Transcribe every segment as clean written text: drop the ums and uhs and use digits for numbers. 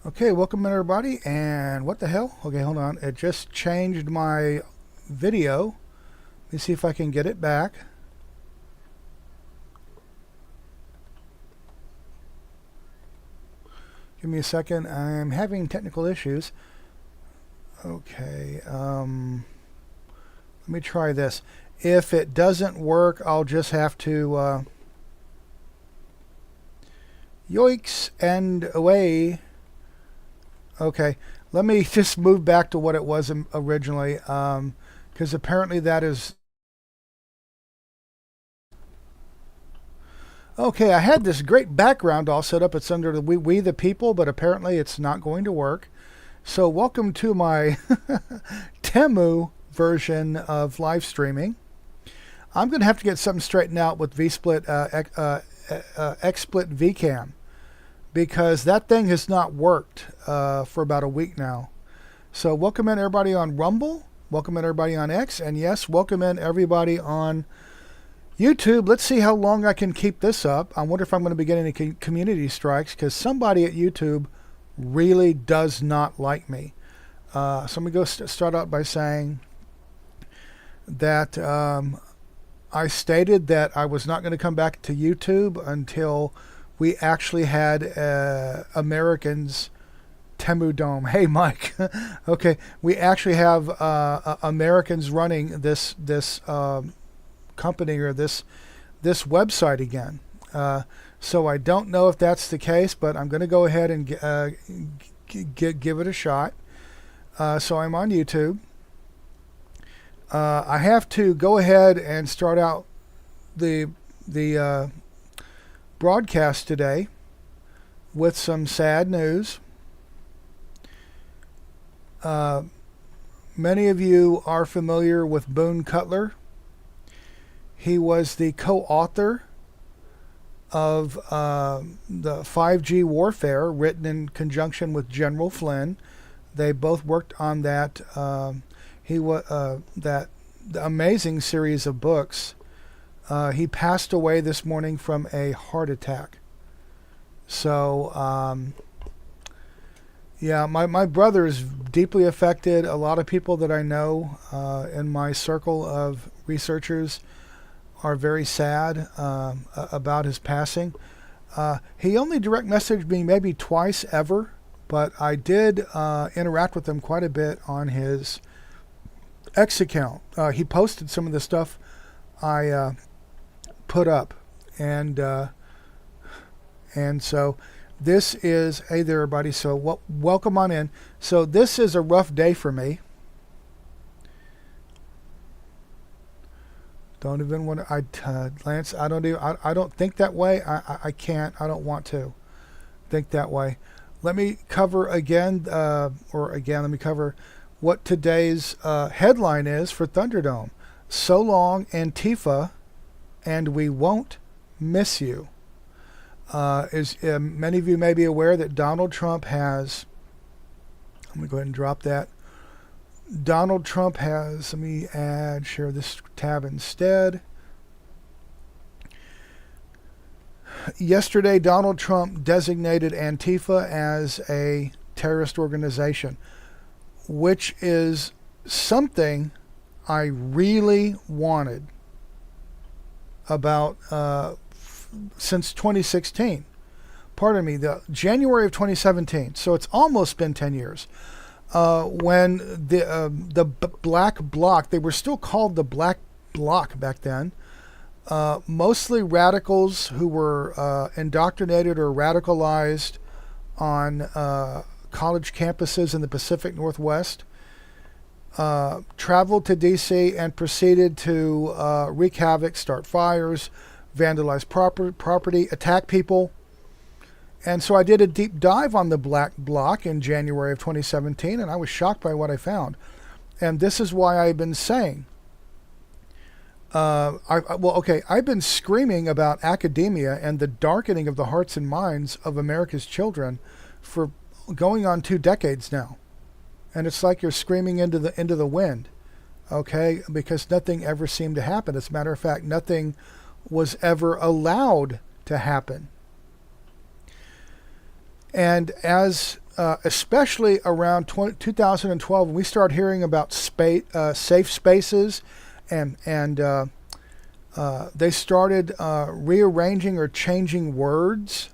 Okay, welcome everybody, and what the hell? Okay, hold on. It just changed my video. Let me see if I can get it back. Give me a second. I'm having technical issues. Okay, let me try this. If it doesn't work, I'll just have to yoinks and away. Okay, let me just move back to what it was originally, because apparently that is... Okay, I had this great background all set up. It's under the We the People, but apparently it's not going to work. So welcome to my Temu version of live streaming. I'm going to have to get something straightened out with VSplit, XSplit VCam, because that thing has not worked for about a week now. So welcome in everybody on Rumble, welcome in everybody on X, and yes, welcome in everybody on YouTube. Let's see how long I can keep this up. I wonder if I'm going to be getting any community strikes, because somebody at YouTube really does not like me. So I'm going to go start out by saying that I stated that I was not going to come back to YouTube until we actually had Americans Thunderdome. Hey, Mike. Okay, we actually have Americans running this company or this website again. So I don't know if that's the case, but I'm going to go ahead and give it a shot. So I'm on YouTube. I have to go ahead and start out the broadcast today with some sad news. Many of you are familiar with Boone Cutler. He was the co-author of the 5G warfare, written in conjunction with General Flynn. They both worked on that. That amazing series of books. He passed away this morning from a heart attack. So, yeah, my brother is deeply affected. A lot of people that I know in my circle of researchers are very sad about his passing. He only direct messaged me maybe twice ever, but I did interact with him quite a bit on his X account. He posted some of the stuff I put up, and so this is... Hey there, everybody. So welcome on in. So this is a rough day for me. Don't even want to... Lance, I don't think that way. I can't. I don't want to think that way. Let me cover again, let me cover what today's headline is for Thunderdome. So long, Antifa, and we won't miss you. Many of you may be aware that Donald Trump has... I'm going to go ahead and drop that. Donald Trump has... Let me share this tab instead. Yesterday, Donald Trump designated Antifa as a terrorist organization, which is something I really wanted about since 2016. Pardon me, the January of 2017. So it's almost been 10 years. When the Black Bloc, they were still called the Black Bloc back then, mostly radicals who were indoctrinated or radicalized on college campuses in the Pacific Northwest, traveled to D.C. and proceeded to wreak havoc, start fires, vandalize property, attack people. And so I did a deep dive on the Black Bloc in January of 2017, and I was shocked by what I found. And this is why I've been saying, I've been screaming about academia and the darkening of the hearts and minds of America's children for going on 2 decades now. And it's like you're screaming into the wind, okay? Because nothing ever seemed to happen. As a matter of fact, nothing was ever allowed to happen. And as especially around 2012, when we started hearing about safe spaces, and they started rearranging or changing words,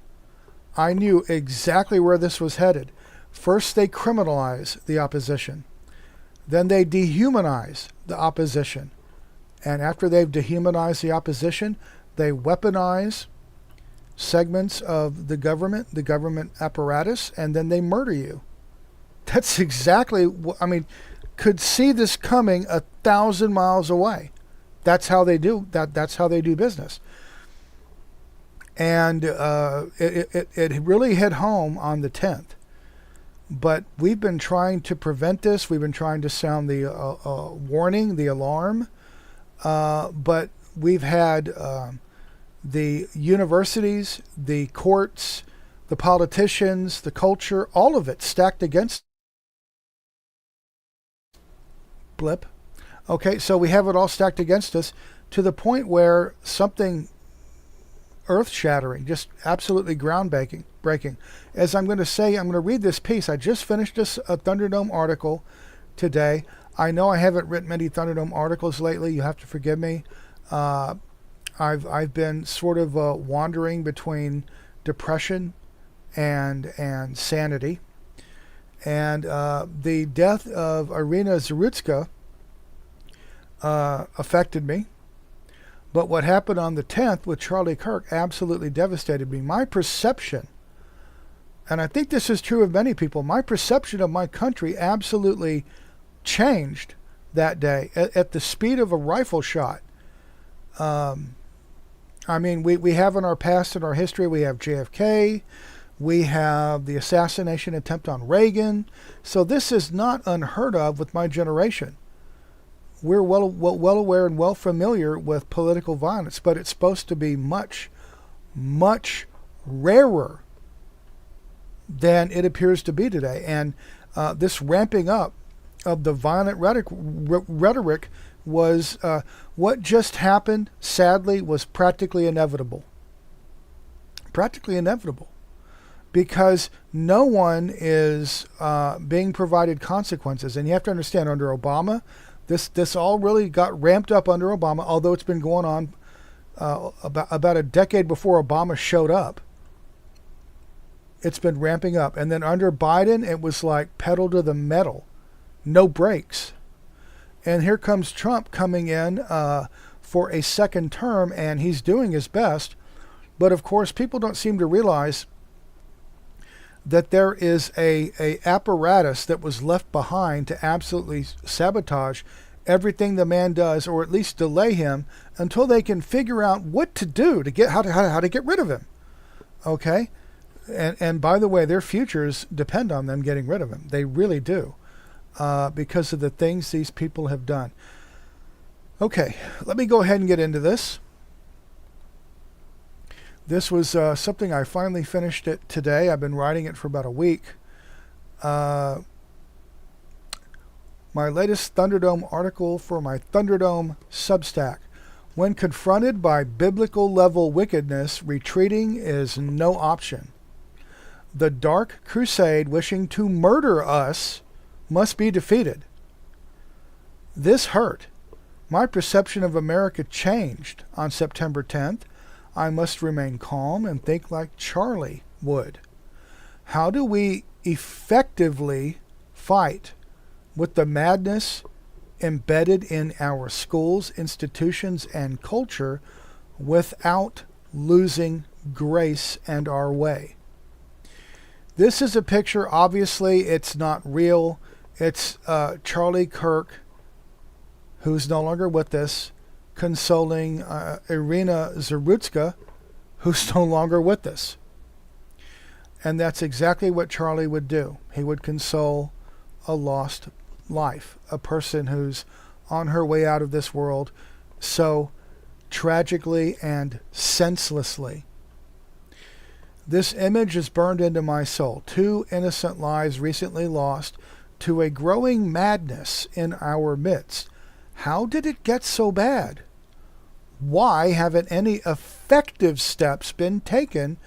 I knew exactly where this was headed. First, they criminalize the opposition. Then they dehumanize the opposition. And after they've dehumanized the opposition, they weaponize segments of the government apparatus, and then they murder you. That's exactly what, I mean, could see this coming 1,000 miles away. That's how they do that. That's how they do business. And it really hit home on the 10th. But we've been trying to prevent this. We've been trying to sound the warning, the alarm. But we've had the universities, the courts, the politicians, the culture, all of it stacked against blip. Okay, so we have it all stacked against us to the point where something earth-shattering, just absolutely groundbreaking. As I'm going to say, I'm going to read this piece. I just finished a Thunderdome article today. I know I haven't written many Thunderdome articles lately. You have to forgive me. I've been sort of wandering between depression and sanity. And the death of Irina Zarutska affected me. But what happened on the 10th with Charlie Kirk absolutely devastated me. My perception, and I think this is true of many people, my perception of my country absolutely changed that day at the speed of a rifle shot. I mean, we have in our past, in our history, we have JFK, we have the assassination attempt on Reagan. So this is not unheard of with my generation. We're well aware and well familiar with political violence, but it's supposed to be much, much rarer than it appears to be today. And this ramping up of the violent rhetoric was what just happened, sadly, was practically inevitable. Practically inevitable. Because no one is being provided consequences. And you have to understand, under Obama, this all really got ramped up under Obama, although it's been going on about a decade before Obama showed up. It's been ramping up. And then under Biden, it was like pedal to the metal. No brakes. And here comes Trump coming in for a second term, and he's doing his best. But of course, people don't seem to realize that there is a apparatus that was left behind to absolutely sabotage everything the man does, or at least delay him until they can figure out what to do to get how to get rid of him. Okay? And by the way, their futures depend on them getting rid of him. They really do. Because of the things these people have done. Okay, let me go ahead and get into this. This was something I finally finished it today. I've been writing it for about a week. My latest Thunderdome article for my Thunderdome Substack. When confronted by biblical level wickedness, retreating is no option. The dark crusade wishing to murder us must be defeated. This hurt. My perception of America changed on September 10th. I must remain calm and think like Charlie would. How do we effectively fight with the madness embedded in our schools, institutions, and culture without losing grace and our way? This is a picture. Obviously, it's not real. It's Charlie Kirk, who's no longer with us, consoling Irina Zarutska, who's no longer with us. And that's exactly what Charlie would do. He would console a lost life, a person who's on her way out of this world so tragically and senselessly. This image is burned into my soul. 2 innocent lives recently lost to a growing madness in our midst. How did it get so bad? Why haven't any effective steps been taken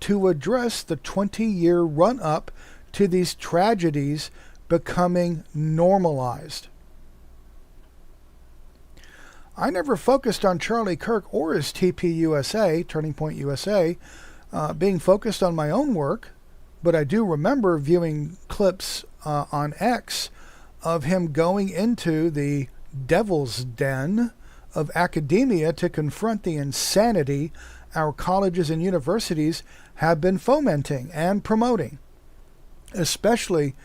to address the 20-year run-up to these tragedies becoming normalized. I never focused on Charlie Kirk or his TPUSA, Turning Point USA, being focused on my own work, but I do remember viewing clips on X of him going into the devil's den of academia to confront the insanity our colleges and universities have been fomenting and promoting, especially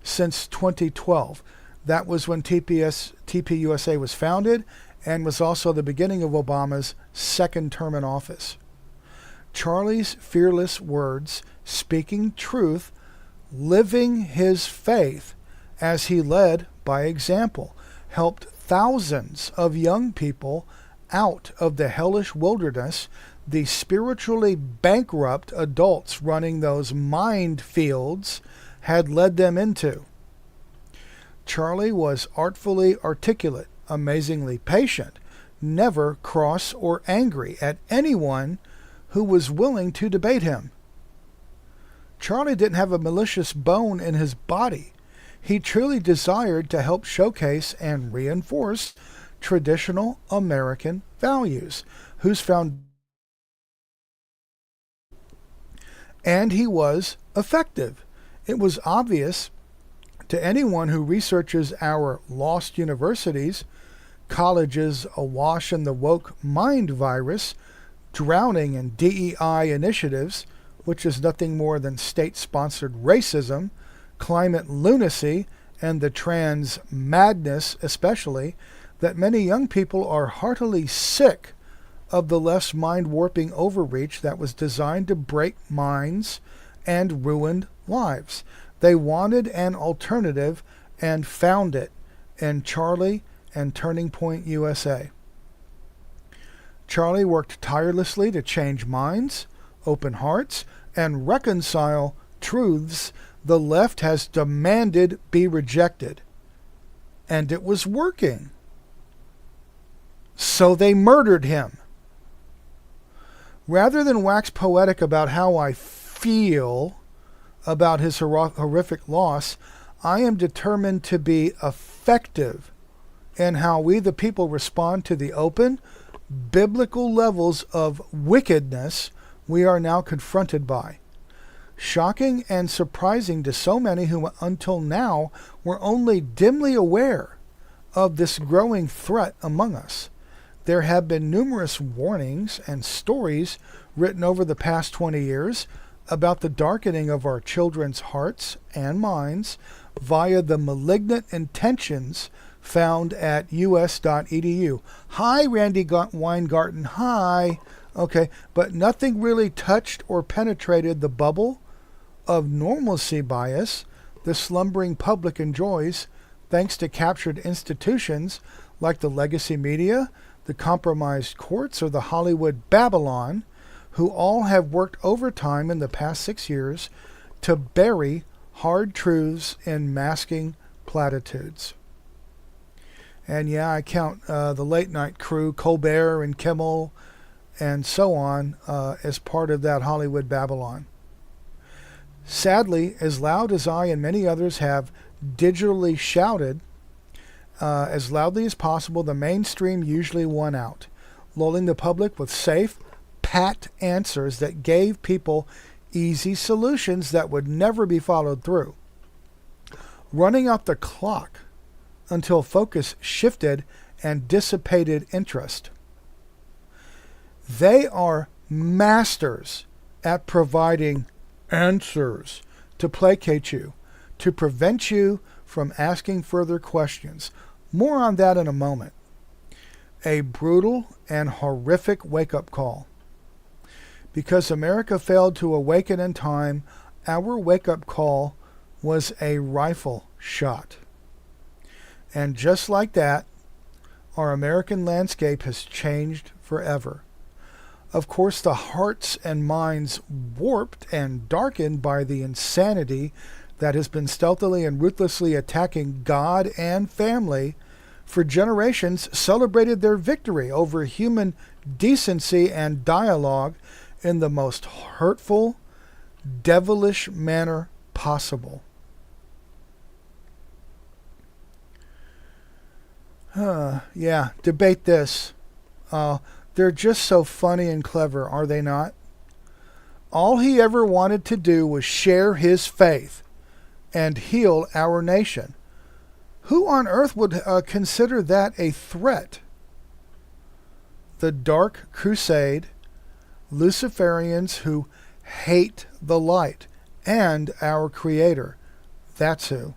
since 2012. That was when TPUSA was founded and was also the beginning of Obama's second term in office. Charlie's fearless words, speaking truth, living his faith as he led by example, helped thousands of young people out of the hellish wilderness the spiritually bankrupt adults running those minefields had led them into. Charlie was artfully articulate, amazingly patient, never cross or angry at anyone who was willing to debate him. Charlie didn't have a malicious bone in his body. He truly desired to help showcase and reinforce traditional American values, whose foundation, and he was effective. It was obvious to anyone who researches our lost universities, colleges awash in the woke mind virus, drowning in DEI initiatives, which is nothing more than state-sponsored racism, climate lunacy, and the trans madness especially, that many young people are heartily sick of the left's mind-warping overreach that was designed to break minds and ruined lives. They wanted an alternative and found it in Charlie and Turning Point USA. Charlie worked tirelessly to change minds, open hearts, and reconcile truths the left has demanded be rejected. And it was working. So they murdered him. Rather than wax poetic about how I feel about his horrific loss, I am determined to be effective in how we the people respond to the open, biblical levels of wickedness we are now confronted by. Shocking and surprising to so many who until now were only dimly aware of this growing threat among us. There have been numerous warnings and stories written over the past 20 years about the darkening of our children's hearts and minds via the malignant intentions found at us.edu. Hi, Randy Weingarten. Hi. Okay, but nothing really touched or penetrated the bubble of normalcy bias the slumbering public enjoys thanks to captured institutions like the legacy media, the compromised courts, or the Hollywood Babylon, who all have worked overtime in the past 6 years to bury hard truths in masking platitudes. And yeah, I count the late night crew, Colbert and Kimmel and so on, as part of that Hollywood Babylon. Sadly, as loud as I and many others have digitally shouted, as loudly as possible, the mainstream usually won out, lulling the public with safe, pat answers that gave people easy solutions that would never be followed through, running out the clock until focus shifted and dissipated interest. They are masters at providing answers to placate you, to prevent you from asking further questions. More on that in a moment. A brutal and horrific wake-up call. Because America failed to awaken in time, our wake-up call was a rifle shot. And just like that, our American landscape has changed forever. Of course, the hearts and minds warped and darkened by the insanity that has been stealthily and ruthlessly attacking God and family for generations celebrated their victory over human decency and dialogue in the most hurtful, devilish manner possible. Yeah, debate this. They're just so funny and clever, are they not? All he ever wanted to do was share his faith and heal our nation. Who on earth would consider that a threat? The Dark Crusade, Luciferians who hate the light and our Creator. That's who.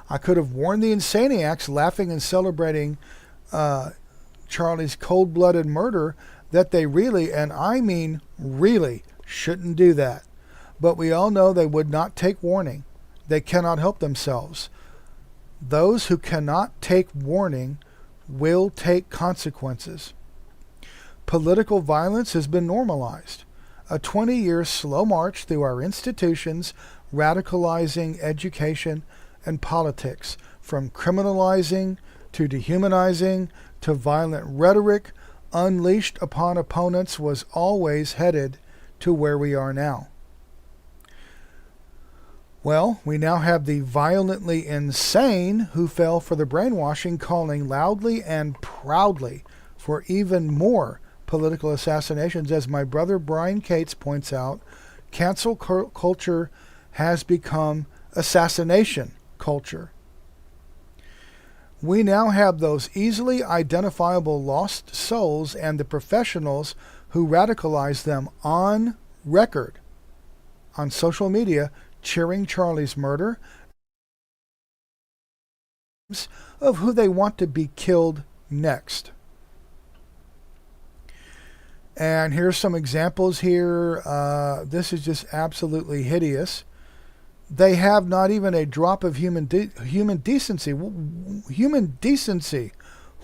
I could have warned the Insaniacs, laughing and celebrating Charlie's cold-blooded murder, that they really, and I mean really, shouldn't do that. But we all know they would not take warning. They cannot help themselves. Those who cannot take warning will take consequences. Political violence has been normalized. A 20-year slow march through our institutions, radicalizing education and politics, from criminalizing to dehumanizing to violent rhetoric unleashed upon opponents, was always headed to where we are now. Well, we now have the violently insane who fell for the brainwashing, calling loudly and proudly for even more political assassinations. As my brother Brian Cates points out, cancel culture has become assassination culture. We now have those easily identifiable lost souls and the professionals who radicalize them on record, on social media, cheering Charlie's murder, of who they want to be killed next. And here's some examples here. This is just absolutely hideous. They have not even a drop of human decency. Human decency.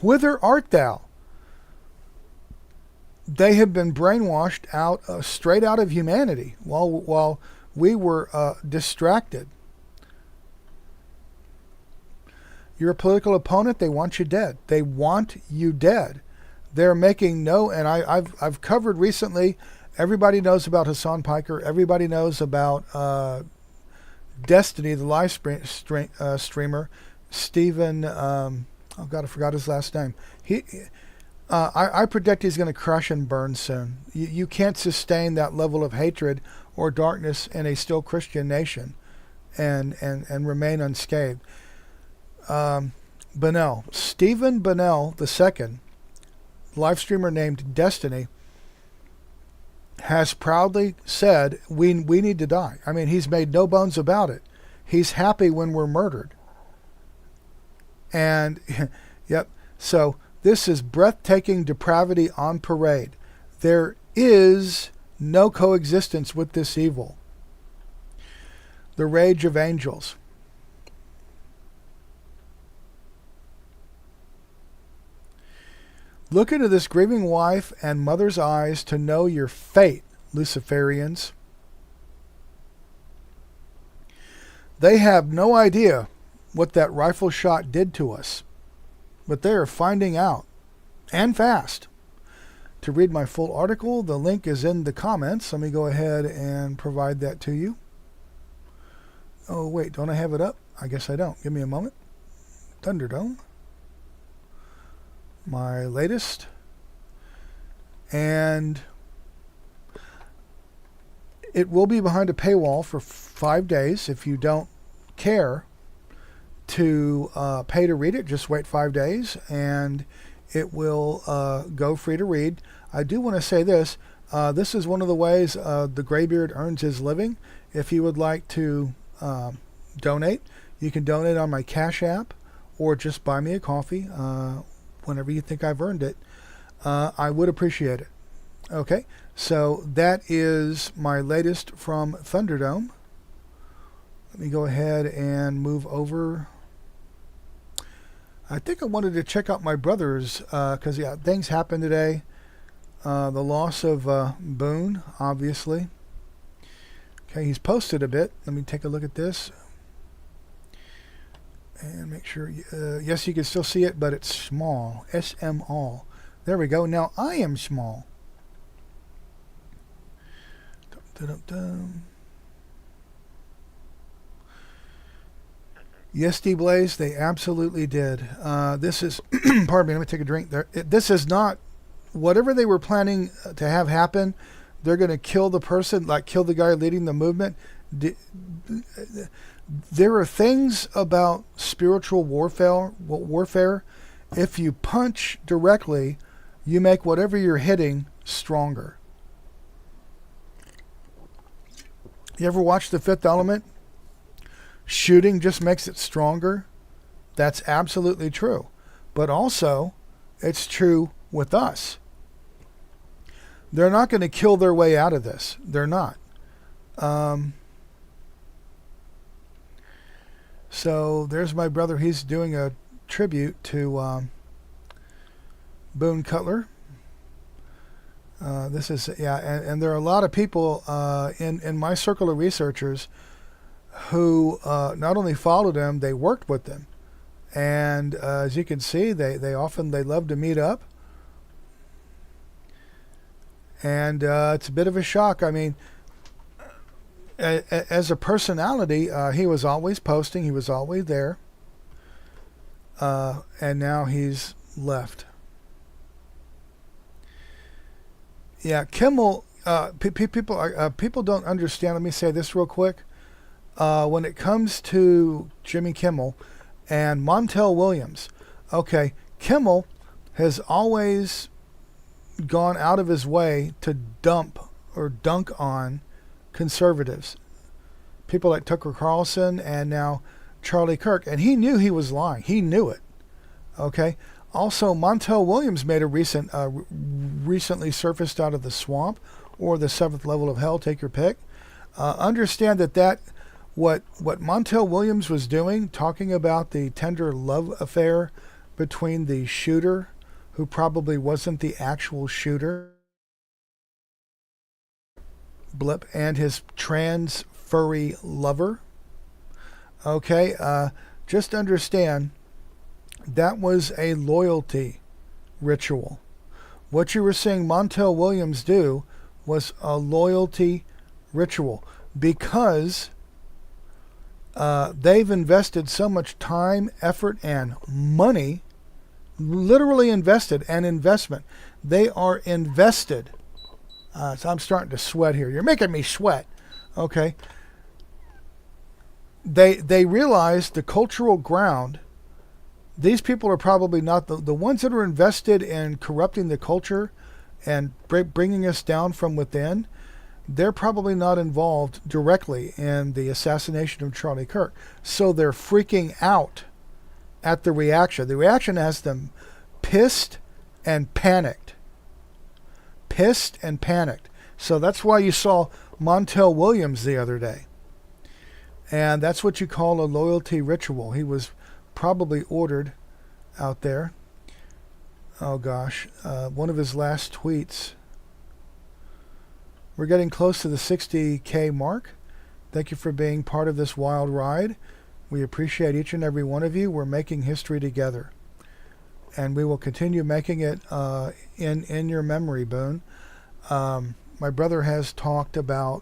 Whither art thou? They have been brainwashed out, straight out of humanity, while we were distracted. You're a political opponent. They want you dead. They want you dead. They're making no, and I've covered recently. Everybody knows about Hassan Piker. Everybody knows about Destiny, the live streamer, Stephen. Oh God, I forgot his last name. I predict he's going to crash and burn soon. You can't sustain that level of hatred or darkness in a still Christian nation, and remain unscathed. Bennell, Stephen Bennell II, live streamer named Destiny, has proudly said we need to die. I mean, he's made no bones about it. He's happy when we're murdered. And yep, so this is breathtaking depravity on parade. There is no coexistence with this evil. The rage of angels. Look into this grieving wife and mother's eyes to know your fate, Luciferians. They have no idea what that rifle shot did to us, but they are finding out, and fast. To read my full article, the link is in the comments. Let me go ahead and provide that to you. Oh, wait, don't I have it up? I guess I don't. Give me a moment. Thunderdome. My latest. And it will be behind a paywall for 5 days. If you don't care to pay to read it, just wait 5 days and it will go free to read. I do want to say this. This is one of the ways the Graybeard earns his living. If you would like to donate, you can donate on my Cash App or just buy me a coffee whenever you think I've earned it. I would appreciate it. Okay, so that is my latest from Thunderdome. Let me go ahead and move over. I think I wanted to check out my brother's because yeah, things happened today. The loss of Boone, obviously. Okay, he's posted a bit. Let me take a look at this and make sure. Yes, you can still see it, but it's small. SM all. There we go. Now I am small. Dum, dum, dum. Yes, D-Blaze, they absolutely did. This is, pardon me, let me take a drink there. This is not, whatever they were planning to have happen, they're going to kill the person, like kill the guy leading the movement. There are things about spiritual warfare. If you punch directly, you make whatever you're hitting stronger. You ever watch The Fifth Element? Shooting just makes it stronger. That's absolutely true. But also, it's true with us. They're not going to kill their way out of this. They're not. So there's my brother. He's doing a tribute to Boone Cutler. This is, yeah, and there are a lot of people in my circle of researchers who not only followed him, they worked with them. And as you can see, they love to meet up. And it's a bit of a shock. I mean, as a personality, he was always posting. He was always there. And now he's left. Yeah, Kimmel, people don't understand. Let me say this real quick. When it comes to Jimmy Kimmel and Montel Williams, okay, Kimmel has always gone out of his way to dump or dunk on conservatives. People like Tucker Carlson and now Charlie Kirk. And he knew he was lying. He knew it. Okay. Also, Montel Williams made a recently surfaced out of the swamp or the seventh level of hell, take your pick. Understand that what Montel Williams was doing, talking about the tender love affair between the shooter, who probably wasn't the actual shooter, blip, and his trans furry lover. Okay, just understand that was a loyalty ritual. What you were seeing Montel Williams do was a loyalty ritual because they've invested so much time, effort, and money, literally invested, and investment. They are invested. So I'm starting to sweat here. You're making me sweat. Okay. They realize the cultural ground. These people are probably not the ones that are invested in corrupting the culture and bringing us down from within. They're probably not involved directly in the assassination of Charlie Kirk. So they're freaking out at the reaction. The reaction has them pissed and panicked. Pissed and panicked. So that's why you saw Montel Williams the other day. And that's what you call a loyalty ritual. He was probably ordered out there. Oh gosh, one of his last tweets. We're getting close to the 60K mark. Thank you for being part of this wild ride. We appreciate each and every one of you. We're making history together. And we will continue making it in your memory, Boone. My brother has talked about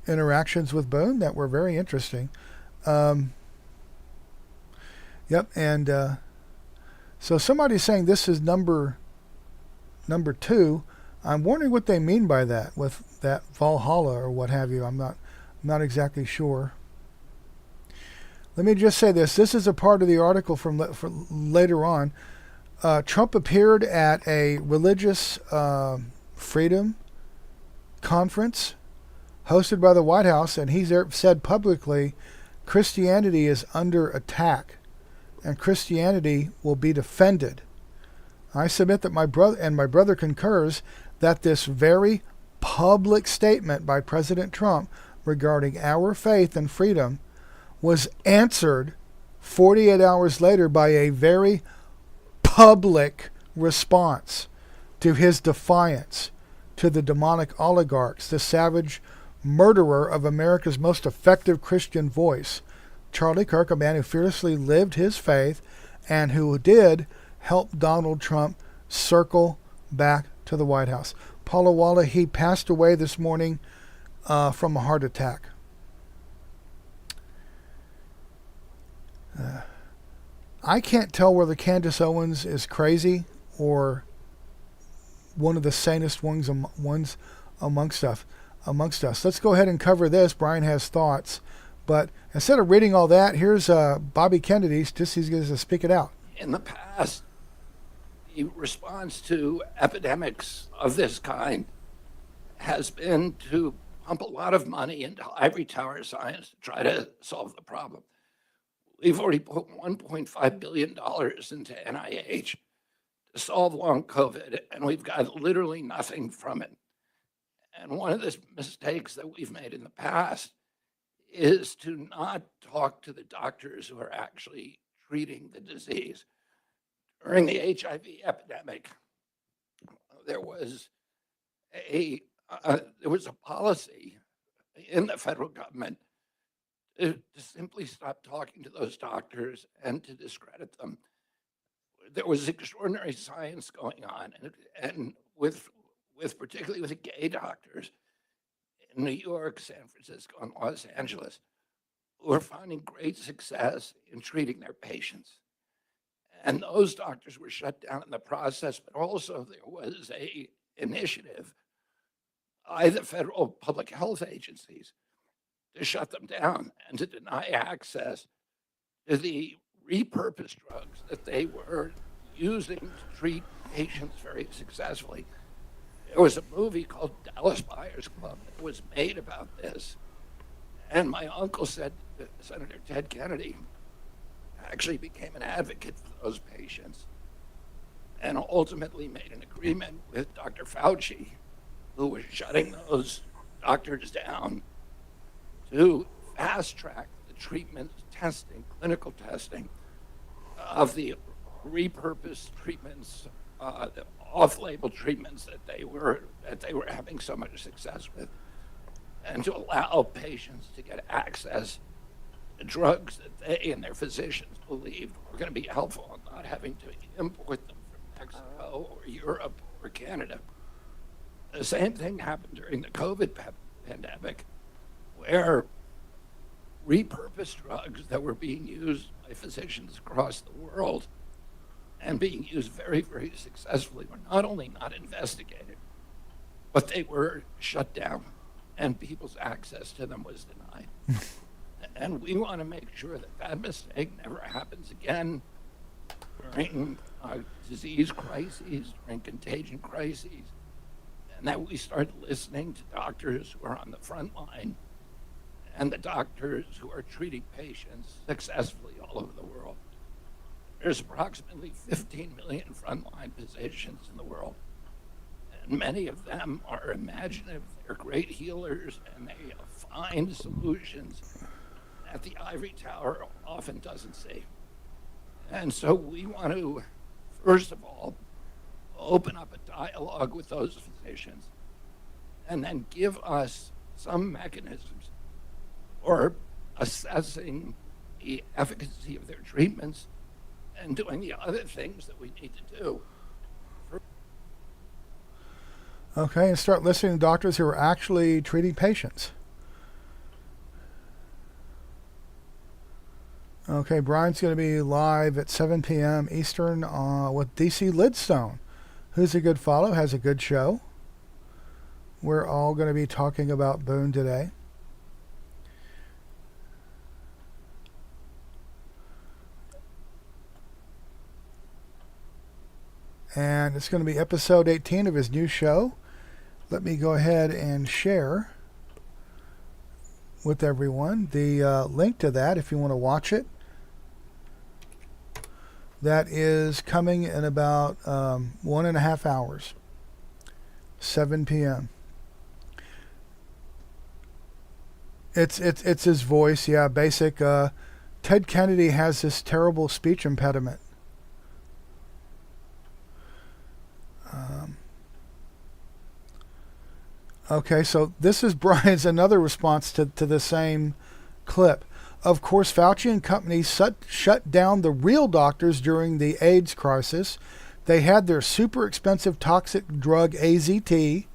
interactions with Boone that were very interesting. Yep, and so somebody's saying this is number 2. I'm wondering what they mean by that, with that Valhalla or what have you. I'm not exactly sure. Let me just say this. This is a part of the article from later on. Trump appeared at a religious freedom conference hosted by the White House, and he said publicly, Christianity is under attack, and Christianity will be defended. I submit that my brother concurs that this very public statement by President Trump regarding our faith and freedom was answered 48 hours later by a very public response to his defiance to the demonic oligarchs, the savage murderer of America's most effective Christian voice, Charlie Kirk, a man who fearlessly lived his faith and who did help Donald Trump circle back to the White House. Paula Walla, he passed away this morning from a heart attack. I can't tell whether Candace Owens is crazy or one of the sanest ones amongst us. Let's go ahead and cover this. Brian has thoughts. But instead of reading all that, here's Bobby Kennedy. He's going to speak it out. In the past, the response to epidemics of this kind has been to pump a lot of money into ivory tower science to try to solve the problem. We've already put $1.5 billion into NIH to solve long COVID, and we've got literally nothing from it. And one of the mistakes that we've made in the past is to not talk to the doctors who are actually treating the disease. During the HIV epidemic, there was a policy in the federal government to simply stop talking to those doctors and to discredit them. There was extraordinary science going on, and with particularly with the gay doctors in New York, San Francisco, and Los Angeles, who are finding great success in treating their patients. And those doctors were shut down in the process, but also there was a initiative by the federal public health agencies to shut them down and to deny access to the repurposed drugs that they were using to treat patients very successfully. There was a movie called Dallas Buyers Club that was made about this. And my uncle said that Senator Ted Kennedy actually became an advocate for those patients and ultimately made an agreement with Dr. Fauci, who was shutting those doctors down, to fast track the treatment testing, clinical testing of the repurposed treatments, the off-label treatments that they were having so much success with, and to allow patients to get access to drugs that they and their physicians believed were going to be helpful, and not having to import them from Mexico or Europe or Canada. The same thing happened during the COVID pandemic, where repurposed drugs that were being used by physicians across the world and being used very, very successfully were not only not investigated, but they were shut down and people's access to them was denied. And we want to make sure that that mistake never happens again during disease crises, during contagion crises, and that we start listening to doctors who are on the front line and the doctors who are treating patients successfully all over the world. There's approximately 15 million frontline physicians in the world, and many of them are imaginative, they're great healers, and they find solutions that the ivory tower often doesn't see. And so we want to, first of all, open up a dialogue with those physicians and then give us some mechanisms for assessing the efficacy of their treatments and doing the other things that we need to do. Okay, and start listening to doctors who are actually treating patients. Okay, Brian's going to be live at 7 p.m. Eastern with DC Lidstone, who's a good follow, has a good show. We're all going to be talking about Boone today. And it's going to be episode 18 of his new show. Let me go ahead and share with everyone the link to that if you want to watch it. That is coming in about 1.5 hours, 7 p.m. It's his voice, yeah, basic. Ted Kennedy has this terrible speech impediment. Okay, so this is Brian's another response to the same clip. Of course, Fauci and company shut down the real doctors during the AIDS crisis. They had their super expensive toxic drug AZT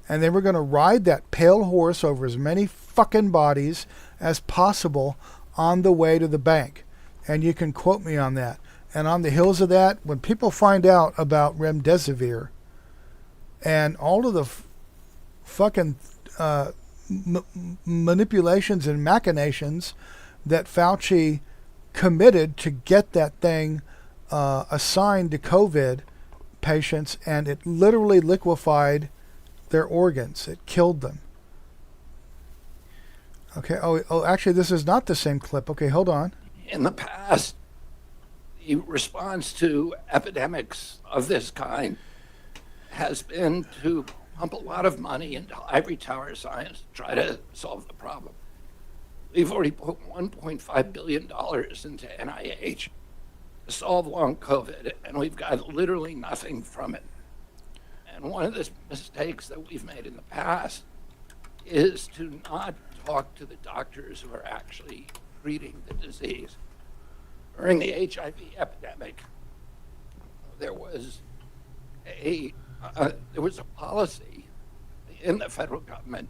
and they were going to ride that pale horse over as many fucking bodies as possible on the way to the bank. And you can quote me on that. And on the heels of that, when people find out about remdesivir and all of the fucking manipulations and machinations that Fauci committed to get that thing assigned to COVID patients, and it literally liquefied their organs. It killed them. Okay. Oh, actually, this is not the same clip. Okay, hold on. In the past, the response to epidemics of this kind has been to pump a lot of money into ivory tower science to try to solve the problem. We've already put $1.5 billion into NIH to solve long COVID, and we've got literally nothing from it. And one of the mistakes that we've made in the past is to not talk to the doctors who are actually treating the disease. During the HIV epidemic, there was a policy in the federal government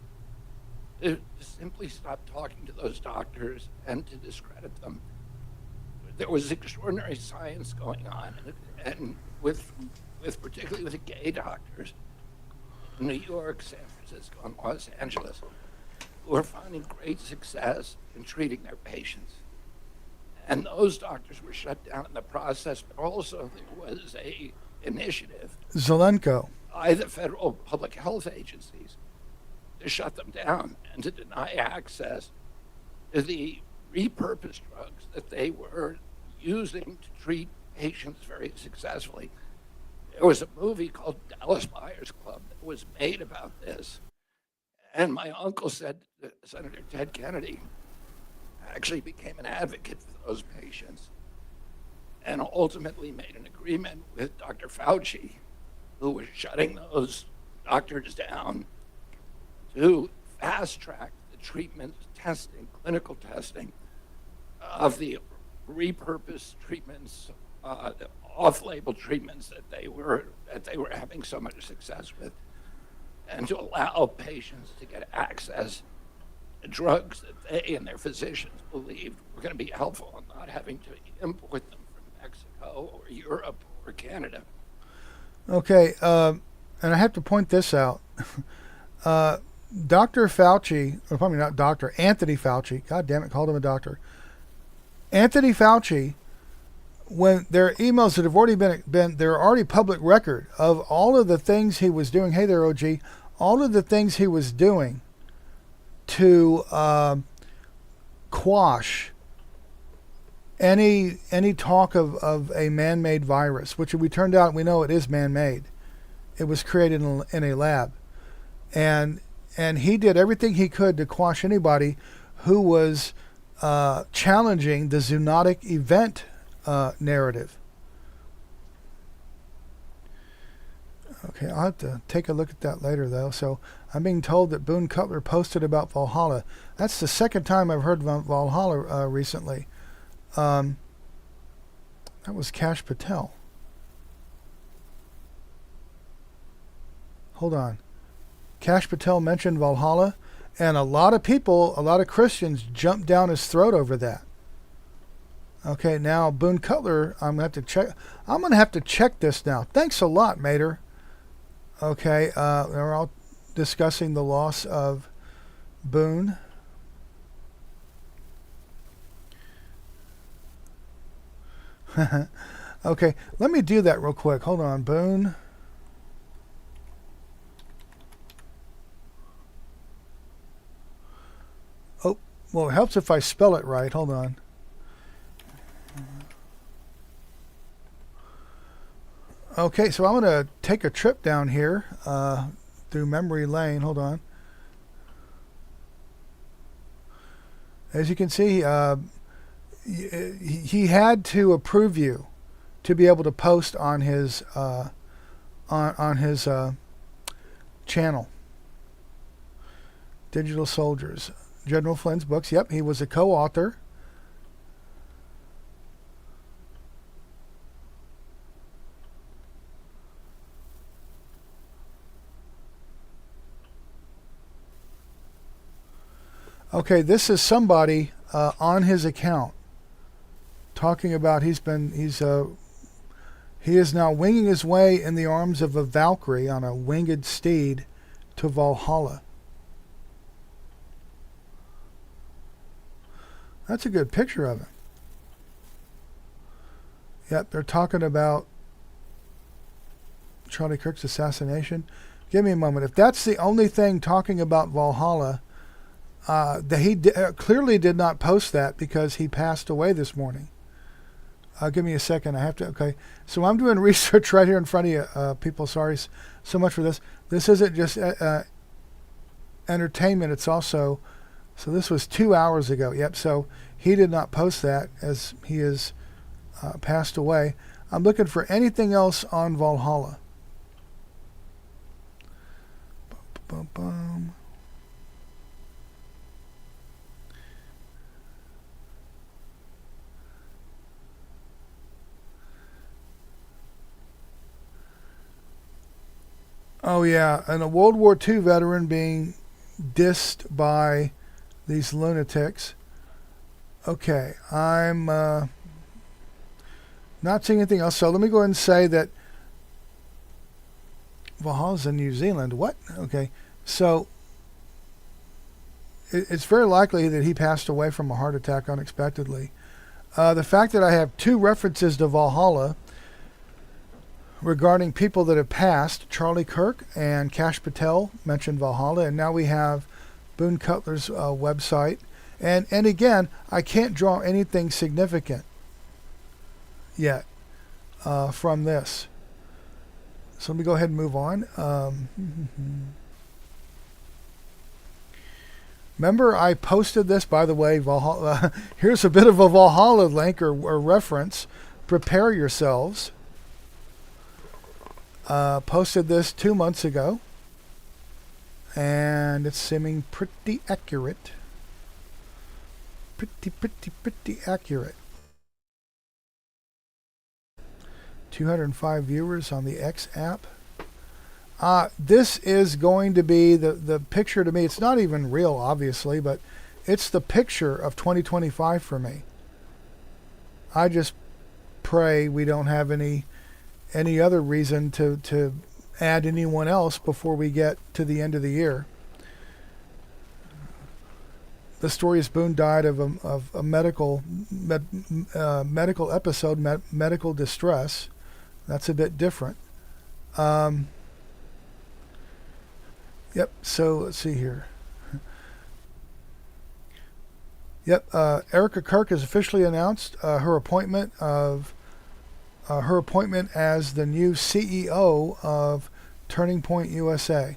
to simply stop talking to those doctors and to discredit them. There was extraordinary science going on, and with particularly with the gay doctors in New York, San Francisco, and Los Angeles, who are finding great success in treating their patients. And those doctors were shut down in the process, but also there was a initiative Zelenko. by the federal public health agencies to shut them down and to deny access to the repurposed drugs that they were using to treat patients very successfully. There was a movie called Dallas Buyers Club that was made about this. And my uncle said that Senator Ted Kennedy actually became an advocate for those patients and ultimately made an agreement with Dr. Fauci, who was shutting those doctors down, to fast track the treatment, testing, clinical testing of the repurposed treatments, off-label treatments that they were having so much success with, and to allow patients to get access to drugs that they and their physicians believed were going to be helpful and not having to import them from Mexico or Europe or Canada. Okay, and I have to point this out. Dr. Fauci, or probably not doctor, Anthony Fauci, God damn it, called him a doctor. Anthony Fauci, when there are emails that have already been there are already public record of all of the things he was doing. Hey there, OG. All of the things he was doing to quash any talk of a man-made virus, which we turned out we know it is man-made. It was created in a lab, and he did everything he could to quash anybody who was challenging the zoonotic event narrative. Okay, I'll have to take a look at that later, though. So I'm being told that Boone Cutler posted about Valhalla. That's the second time I've heard about Valhalla recently. That was Kash Patel. Hold on. Kash Patel mentioned Valhalla, and a lot of people, a lot of Christians jumped down his throat over that. Okay, now Boone Cutler, I'm gonna have to check this now. Thanks a lot, Mater. Okay, we're all discussing the loss of Boone. Okay, let me do that real quick. Hold on, Boone. Oh, well, it helps if I spell it right. Hold on. Okay, so I'm going to take a trip down here through memory lane. Hold on. As you can see, he had to approve you to be able to post on his on his channel. Digital Soldiers, General Flynn's books. Yep, he was a co-author. Okay, this is somebody on his account talking about he is now winging his way in the arms of a Valkyrie on a winged steed to Valhalla. That's a good picture of him. Yep, they're talking about Charlie Kirk's assassination. Give me a moment. If that's the only thing talking about Valhalla, he clearly did not post that because he passed away this morning. Give me a second. I have to. Okay. So I'm doing research right here in front of you, people. Sorry so much for this. This isn't just entertainment. It's also. So this was 2 hours ago. Yep. So he did not post that as he is passed away. I'm looking for anything else on Valhalla. Bum, bum, bum. Oh yeah, and a World War II veteran being dissed by these lunatics. Okay, I'm not seeing anything else. So let me go ahead and say that Valhalla's in New Zealand. What? Okay, so it's very likely that he passed away from a heart attack unexpectedly. The fact that I have 2 references to Valhalla regarding people that have passed, Charlie Kirk and Kash Patel mentioned Valhalla, and now we have Boone Cutler's website. And again, I can't draw anything significant yet from this. So let me go ahead and move on. Remember, I posted this, by the way, Valhalla. Here's a bit of a Valhalla link or reference. Prepare yourselves. Posted this 2 months ago, and it's seeming pretty accurate. Pretty accurate. 205 viewers on the X app. This is going to be the picture to me. It's not even real, obviously, but it's the picture of 2025 for me. I just pray we don't have any other reason to add anyone else before we get to the end of the year. The story is Boone died of a medical episode, medical distress. That's a bit different. Yep. So let's see here. Yep. Erica Kirk has officially announced her appointment as the new CEO of Turning Point USA.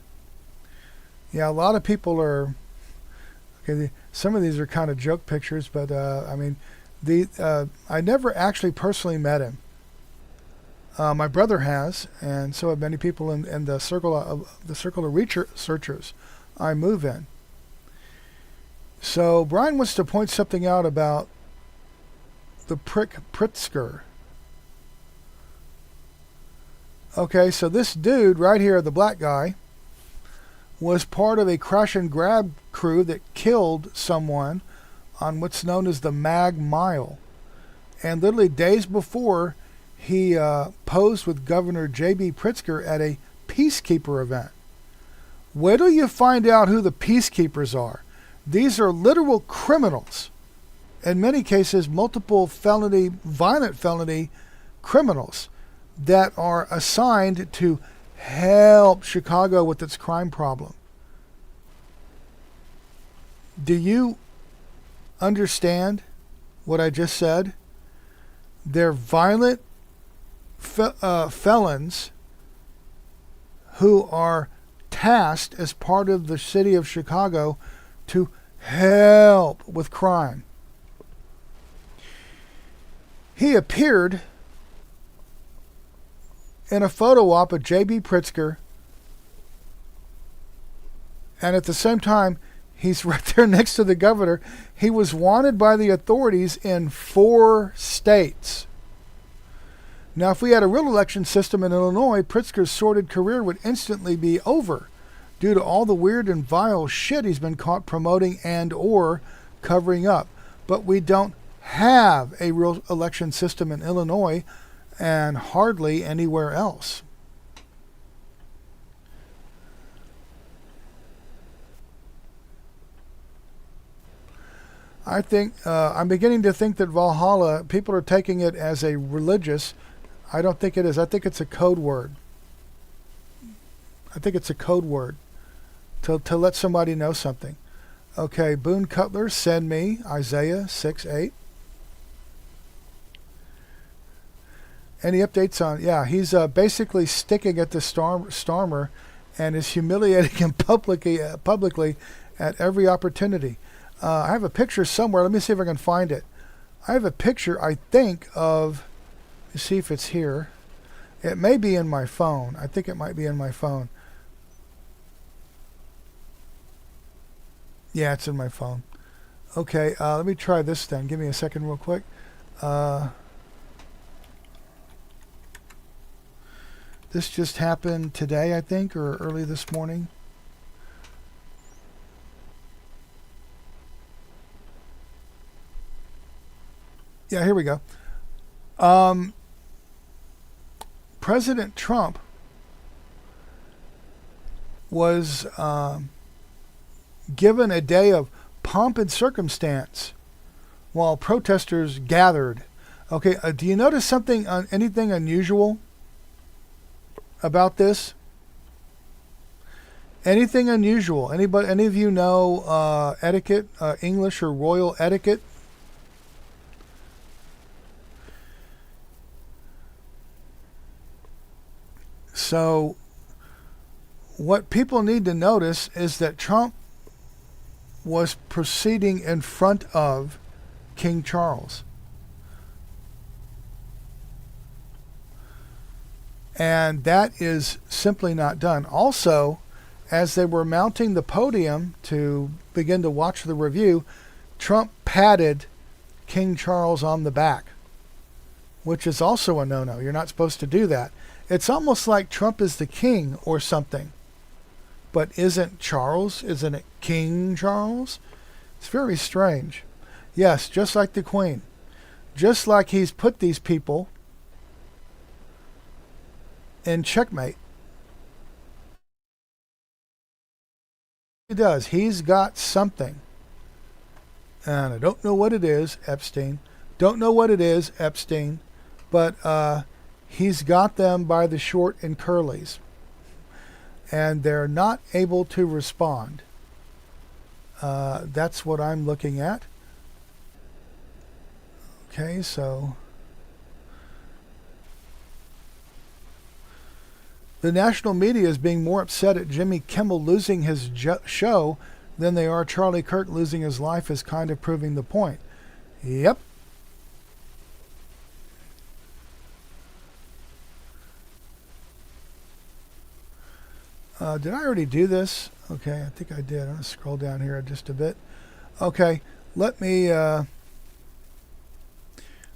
Yeah, a lot of people are. Okay, some of these are kind of joke pictures, but I mean, I never actually personally met him. My brother has, and so have many people in the circle of researchers I move in. So Brian wants to point something out about the Pritzker. Okay, so this dude right here, the black guy, was part of a crash and grab crew that killed someone on what's known as the Mag Mile. And literally days before, he posed with Governor J.B. Pritzker at a peacekeeper event. Wait till you find out who the peacekeepers are. These are literal criminals. In many cases, multiple violent felony criminals that are assigned to help Chicago with its crime problem. Do you understand what I just said? They're violent felons who are tasked as part of the city of Chicago to help with crime. He appeared in a photo op of J.B. Pritzker, and at the same time, he's right there next to the governor. He was wanted by the authorities in 4 states. Now, if we had a real election system in Illinois, Pritzker's sordid career would instantly be over due to all the weird and vile shit he's been caught promoting and or covering up. But we don't have a real election system in Illinois and hardly anywhere else. I think, I'm beginning to think that Valhalla, people are taking it as a religious. I don't think it is. I think it's a code word. I think it's a code word to let somebody know something. Okay, Boone Cutler, send me Isaiah 6:8. Any updates on? Yeah, he's basically sticking at the Starmer and is humiliating him publicly at every opportunity. I have a picture somewhere. Let me see if I can find it. I have a picture, I think, of... Let me see if it's here. It may be in my phone. I think it might be in my phone. Yeah, it's in my phone. Okay, let me try this then. Give me a second real quick. This just happened today, I think, or early this morning. Yeah, here we go. President Trump was given a day of pomp and circumstance while protesters gathered. Okay, do you notice something, anything unusual about this? Anything unusual? Anybody? Any of you know etiquette, English or royal etiquette? So what people need to notice is that Trump was proceeding in front of King Charles. And that is simply not done. Also, as they were mounting the podium to begin to watch the review, Trump patted King Charles on the back, which is also a no-no. You're not supposed to do that. It's almost like Trump is the king or something. But isn't Charles? Isn't it King Charles? It's very strange. Yes, just like the Queen. Just like he's put these people in checkmate. He does. He's got something. And I don't know what it is, Epstein. Don't know what it is, Epstein. But he's got them by the short and curlies. And they're not able to respond. That's what I'm looking at. Okay, so... The national media is being more upset at Jimmy Kimmel losing his show than they are Charlie Kirk losing his life, is kind of proving the point. Yep. Did I already do this? Okay, I think I did. I'm going to scroll down here just a bit. Okay, let me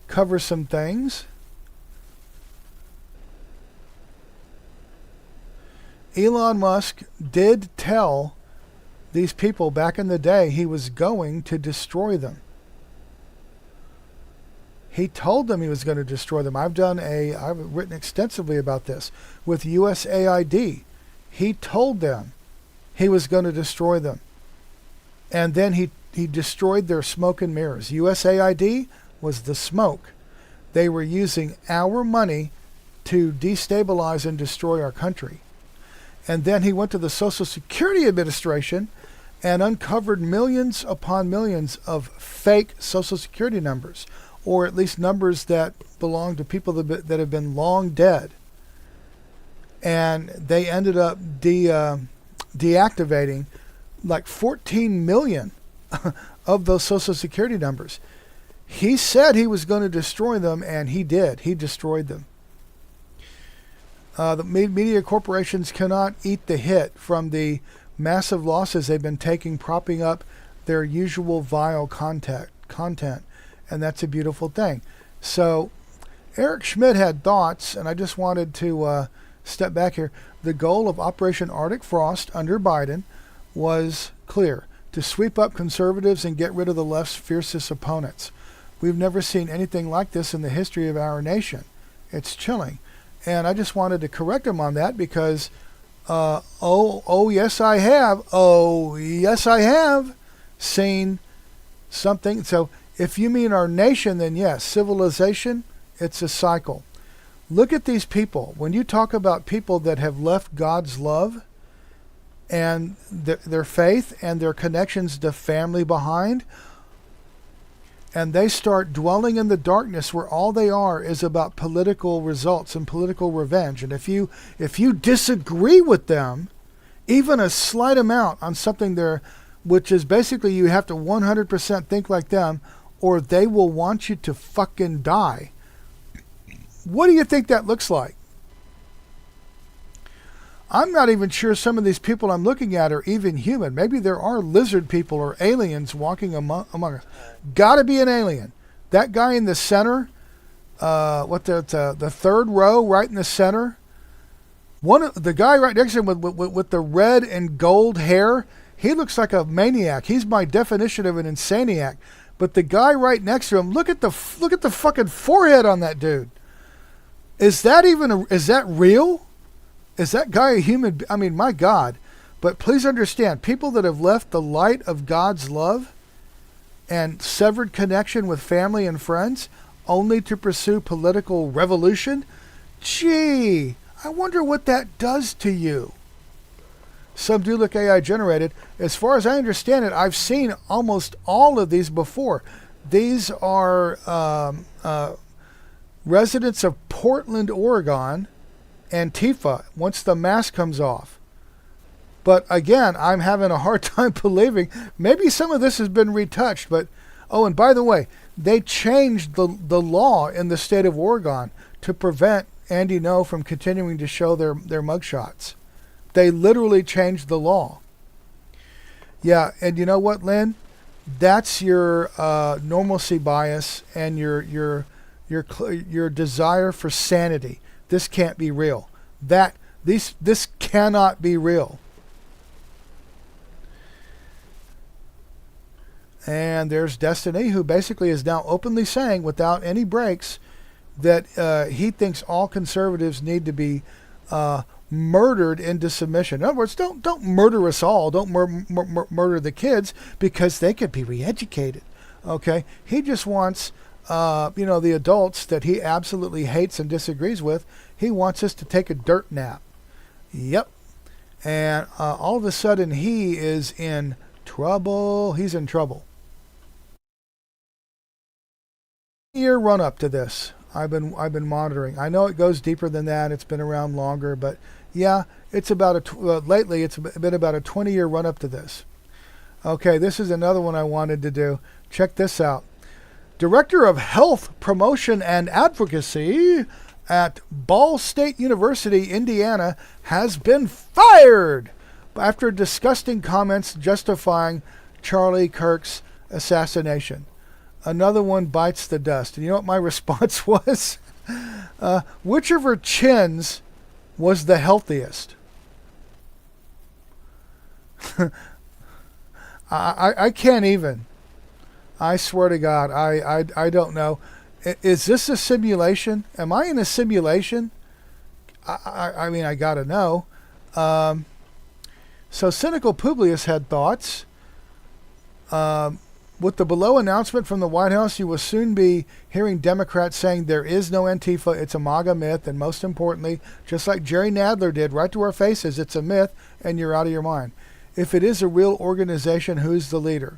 cover some things. Elon Musk did tell these people back in the day he was going to destroy them. He told them he was going to destroy them. I've written extensively about this with USAID. He told them he was going to destroy them. And then he destroyed their smoke and mirrors. USAID was the smoke. They were using our money to destabilize and destroy our country. And then he went to the Social Security Administration and uncovered millions upon millions of fake Social Security numbers, or at least numbers that belong to people that have been long dead. And they ended up deactivating like 14 million of those Social Security numbers. He said he was going to destroy them, and he did. He destroyed them. The media corporations cannot eat the hit from the massive losses they've been taking, propping up their usual vile content, and that's a beautiful thing. So Eric Schmidt had thoughts, and I just wanted to step back here. The goal of Operation Arctic Frost under Biden was clear: to sweep up conservatives and get rid of the left's fiercest opponents. We've never seen anything like this in the history of our nation. It's chilling. And I just wanted to correct him on that because, yes, I have. Oh, yes, I have seen something. So if you mean our nation, then yes, civilization, it's a cycle. Look at these people. When you talk about people that have left God's love and their faith and their connections to family behind, and they start dwelling in the darkness where all they are is about political results and political revenge. And if you disagree with them, even a slight amount on something there, which is basically you have to 100% think like them, or they will want you to fucking die. What do you think that looks like? I'm not even sure some of these people I'm looking at are even human. Maybe there are lizard people or aliens walking among us. Gotta be an alien. That guy in the center, the third row right in the center, the guy right next to him with the red and gold hair, he looks like a maniac. He's my definition of an insaniac. But the guy right next to him, look at the fucking forehead on that dude. Is that real? Is that guy a human? I mean, my God. But please understand, people that have left the light of God's love and severed connection with family and friends only to pursue political revolution, gee, I wonder what that does to you. Some do look AI generated. As far as I understand it, I've seen almost all of these before. These are residents of Portland, Oregon, Antifa, once the mask comes off. But again, I'm having a hard time believing. Maybe some of this has been retouched, but oh, and by the way, they changed the law in the state of Oregon to prevent Andy Ngo from continuing to show their mugshots. They literally changed the law. Yeah, and you know what, Lynn? That's your normalcy bias and your desire for sanity. This can't be real. This cannot be real. And there's Destiny, who basically is now openly saying, without any breaks, that he thinks all conservatives need to be murdered into submission. In other words, don't murder us all. Don't murder the kids because they could be re-educated. Okay, he just wants the adults that he absolutely hates and disagrees with. He wants us to take a dirt nap. Yep, and all of a sudden he is in trouble. He's in trouble. Year run up to this. I've been monitoring. I know it goes deeper than that. It's been around longer, but yeah, it's about lately it's been about a 20-year run up to this. Okay, this is another one I wanted to do. Check this out. Director of Health Promotion and Advocacy at Ball State University, Indiana, has been fired after disgusting comments justifying Charlie Kirk's assassination. Another one bites the dust. And you know what my response was? Which of her chins was the healthiest? I can't even. I swear to God, I don't know. Is this a simulation? Am I in a simulation? I mean, I gotta know. So Cynical Publius had thoughts. With the below announcement from the White House, you will soon be hearing Democrats saying there is no Antifa, it's a MAGA myth, and most importantly, just like Jerry Nadler did right to our faces, it's a myth, and you're out of your mind. If it is a real organization, who's the leader?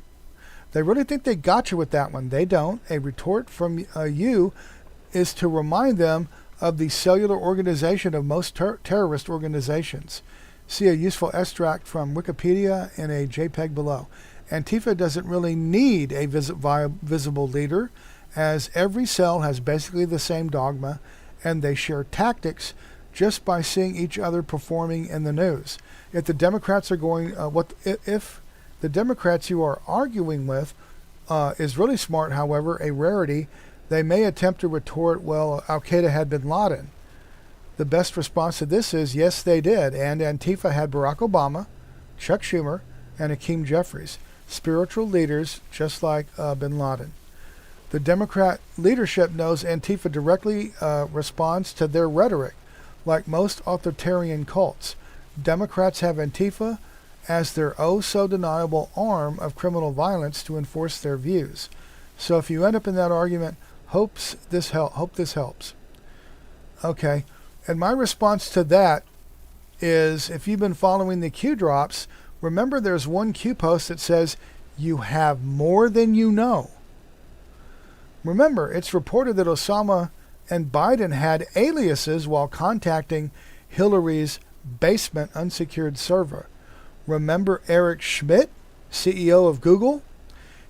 They really think they got you with that one. They don't. A retort from you is to remind them of the cellular organization of most terrorist organizations. See a useful extract from Wikipedia in a JPEG below. Antifa doesn't really need a visible leader, as every cell has basically the same dogma, and they share tactics just by seeing each other performing in the news. If the Democrats are going, if the Democrats you are arguing with is really smart, however, a rarity, they may attempt to retort, well, Al Qaeda had bin Laden. the best response to this is yes, they did. And Antifa had Barack Obama, Chuck Schumer, and Hakeem Jeffries, spiritual leaders just like bin Laden. The Democrat leadership knows Antifa directly responds to their rhetoric, like most authoritarian cults. Democrats have Antifa as their oh-so-deniable arm of criminal violence to enforce their views. So if you end up in that argument, hope this helps. Okay, and my response to that is, if you've been following the Q drops, remember there's one Q post that says, you have more than you know. Remember, it's reported that Osama and Biden had aliases while contacting Hillary's basement unsecured server. Remember Eric Schmidt, CEO of Google?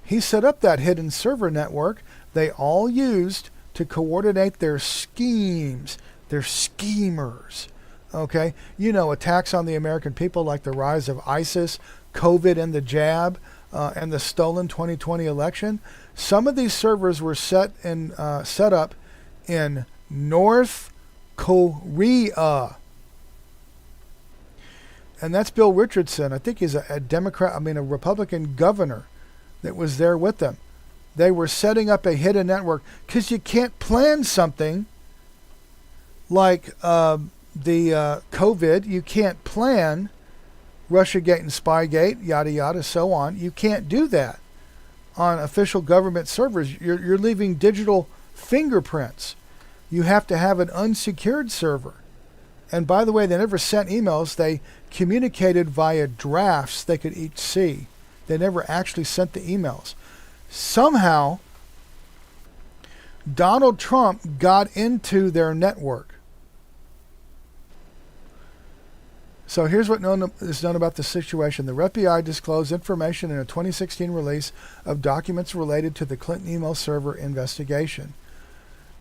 He set up that hidden server network they all used to coordinate their schemes. They're schemers. Okay? You know, attacks on the American people like the rise of ISIS, COVID and the jab, and the stolen 2020 election. Some of these servers were set up in North Korea. And that's Bill Richardson. I think he's a Republican governor that was there with them. They were setting up a hidden network because you can't plan something like the COVID. You can't plan Russiagate and Spygate, yada, yada, so on. You can't do that on official government servers. You're leaving digital fingerprints. You have to have an unsecured server. And by the way, they never sent emails. They communicated via drafts they could each see. They never actually sent the emails. Somehow, Donald Trump got into their network. So here's what is known about the situation. The FBI disclosed information in a 2016 release of documents related to the Clinton email server investigation.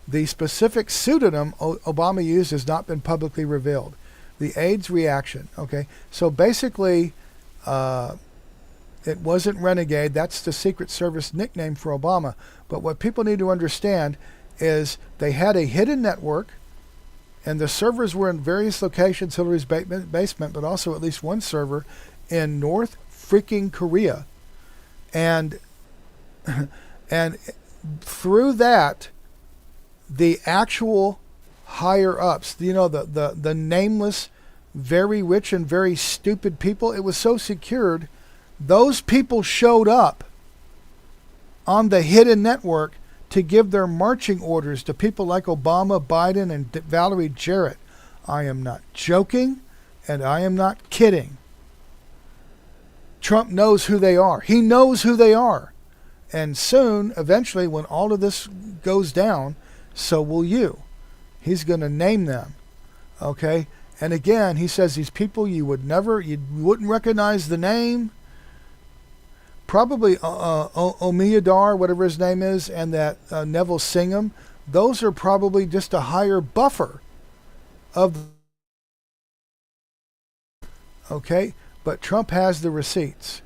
The specific pseudonym Obama used has not been publicly revealed. The aide's reaction. Okay, so basically, it wasn't Renegade. That's the Secret Service nickname for Obama. But what people need to understand is they had a hidden network, and the servers were in various locations, Hillary's basement, but also at least one server in North freaking Korea. And through that, the actual higher ups, the nameless, very rich and very stupid people, it was so secured, those people showed up on the hidden network to give their marching orders to people like Obama, Biden, and Valerie Jarrett. I am not joking, and I am not kidding. Trump knows who they are. He knows who they are. And soon, eventually, when all of this goes down, so will you. He's going to name them. Okay? And again, he says these people you wouldn't recognize the name. Probably Omiyadar, whatever his name is, and that Neville Singham, those are probably just a higher buffer of. Okay? But Trump has the receipts.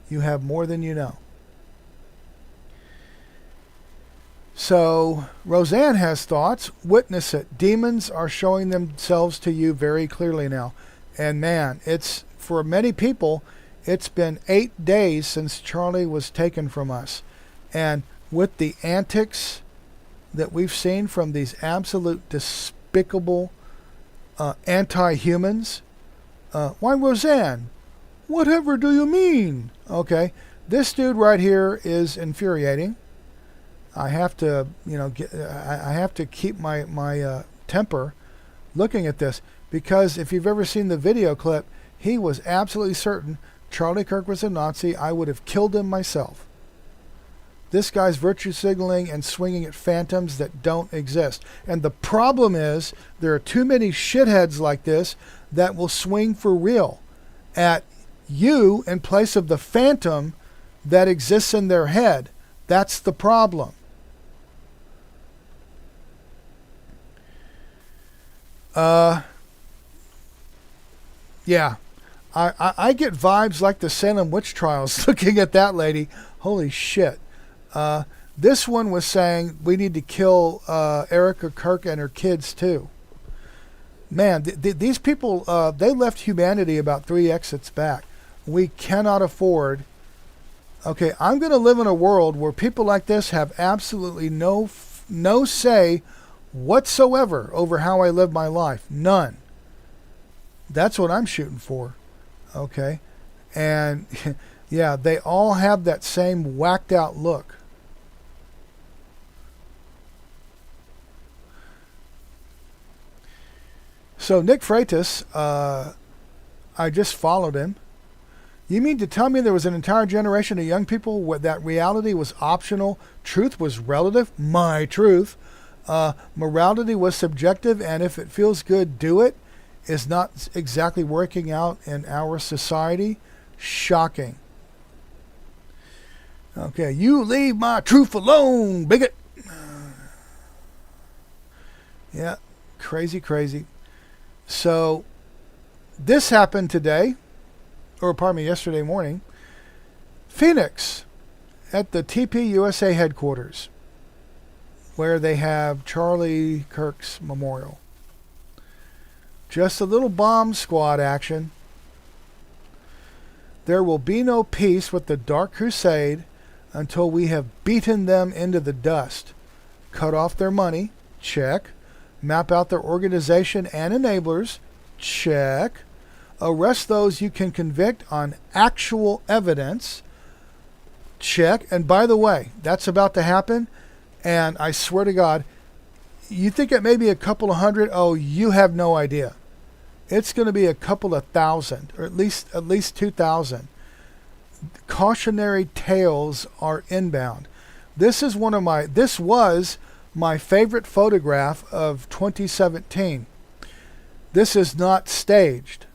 You have more than you know. So Roseanne has thoughts. Witness it. Demons are showing themselves to you very clearly now. And man, it's for many people, it's been 8 days since Charlie was taken from us. And with the antics that we've seen from these absolute despicable anti-humans, why Roseanne? Whatever do you mean? Okay, this dude right here is infuriating. I have to, I have to keep my temper looking at this, because if you've ever seen the video clip, he was absolutely certain Charlie Kirk was a Nazi. I would have killed him myself. This guy's virtue signaling and swinging at phantoms that don't exist. And the problem is there are too many shitheads like this that will swing for real at you in place of the phantom that exists in their head. That's the problem. Yeah. I get vibes like the Salem witch trials looking at that lady. Holy shit. This one was saying we need to kill Erica Kirk and her kids too. Man, these people, they left humanity about 3 exits back. We cannot afford. Okay, I'm going to live in a world where people like this have absolutely no say whatsoever over how I live my life. None. That's what I'm shooting for. Okay, and yeah, they all have that same whacked out look. So Nick Freitas, I just followed him. You mean to tell me there was an entire generation of young people where that reality was optional, truth was relative, my truth, morality was subjective, and if it feels good, do it, is not exactly working out in our society? Shocking. Okay, you leave my truth alone, bigot. Yeah, crazy, crazy. So this happened today, or pardon me, yesterday morning. Phoenix, at the TP USA headquarters, where they have Charlie Kirk's memorial. Just a little bomb squad action. There will be no peace with the Dark Crusade until we have beaten them into the dust. Cut off their money, check. Map out their organization and enablers, check. Arrest those you can convict on actual evidence, check. And by the way, that's about to happen. And I swear to God, you think it may be a couple of hundred? Oh, you have no idea. It's going to be a couple of thousand, or at least 2,000. Cautionary tales are inbound. This was my favorite photograph of 2017. This is not staged.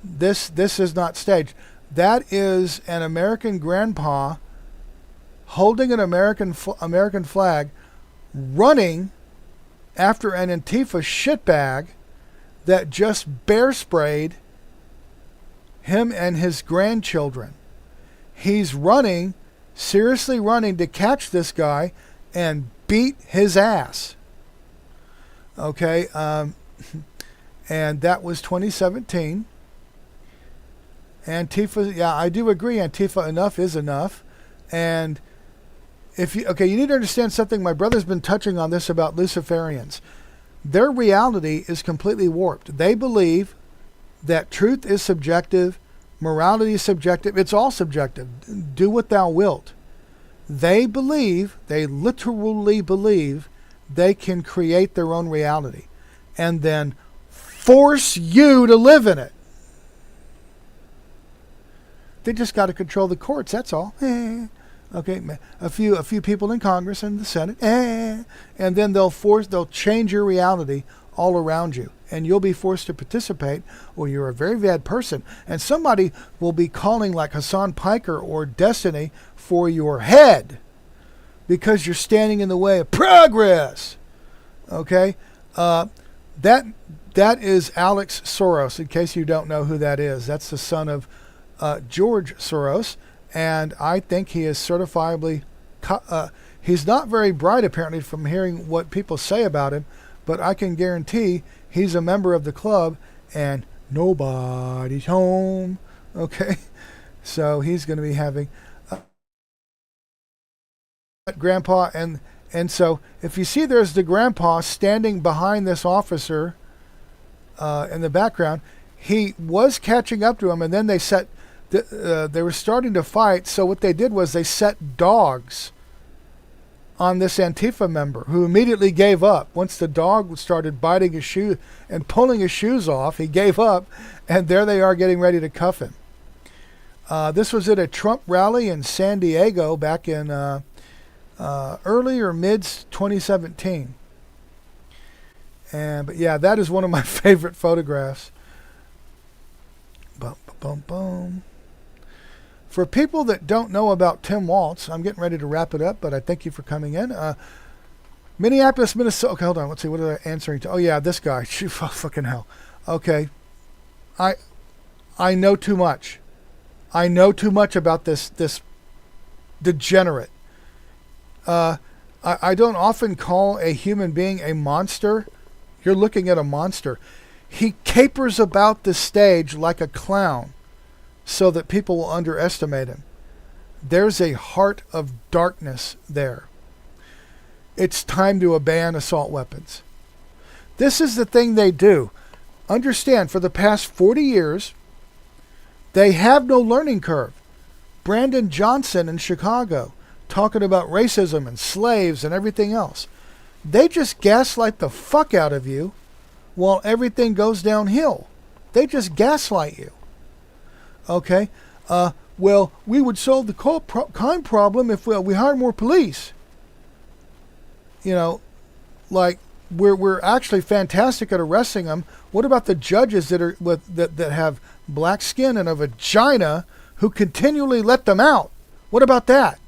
This is not staged. That is an American grandpa holding an American flag, running after an Antifa shitbag that just bear sprayed him and his grandchildren. He's running, seriously running to catch this guy and beat his ass. Okay, and that was 2017. Antifa, yeah, I do agree. Antifa, enough is enough. And you need to understand something. My brother's been touching on this about Luciferians. Their reality is completely warped. They believe that truth is subjective, morality is subjective. It's all subjective. Do what thou wilt. They literally believe they can create their own reality and then force you to live in it. They just got to control the courts, that's all. Okay, a few people in Congress and the Senate, and then they'll change your reality all around you, and you'll be forced to participate, or you're a very bad person, and somebody will be calling like Hassan Piker or Destiny for your head because you're standing in the way of progress. Okay, that is Alex Soros. In case you don't know who that is, that's the son of George Soros. And I think he is certifiably, he's not very bright apparently from hearing what people say about him, but I can guarantee he's a member of the club and nobody's home. Okay, so he's going to be having grandpa, and so if you see there's the grandpa standing behind this officer in the background, he was catching up to him, and then they were starting to fight. So what they did was they set dogs on this Antifa member, who immediately gave up. Once the dog started biting his shoe and pulling his shoes off, he gave up, and there they are getting ready to cuff him. This was at a Trump rally in San Diego back in early or mid 2017. But yeah, that is one of my favorite photographs. Boom, boom, boom. For people that don't know about Tim Waltz, I'm getting ready to wrap it up, but I thank you for coming in. Minneapolis, Minnesota. Okay, hold on. Let's see. What are they answering to? Oh, yeah, this guy. Oh, fucking hell. Okay. I know too much. I know too much about this degenerate. I don't often call a human being a monster. You're looking at a monster. He capers about the stage like a clown so that people will underestimate him. There's a heart of darkness there. It's time to ban assault weapons. This is the thing they do. Understand, for the past 40 years, they have no learning curve. Brandon Johnson in Chicago, talking about racism and slaves and everything else. They just gaslight the fuck out of you while everything goes downhill. They just gaslight you. Okay? Well, we would solve the crime problem if we hired more police. You know, like, we're actually fantastic at arresting them. What about the judges that have black skin and a vagina who continually let them out? What about that?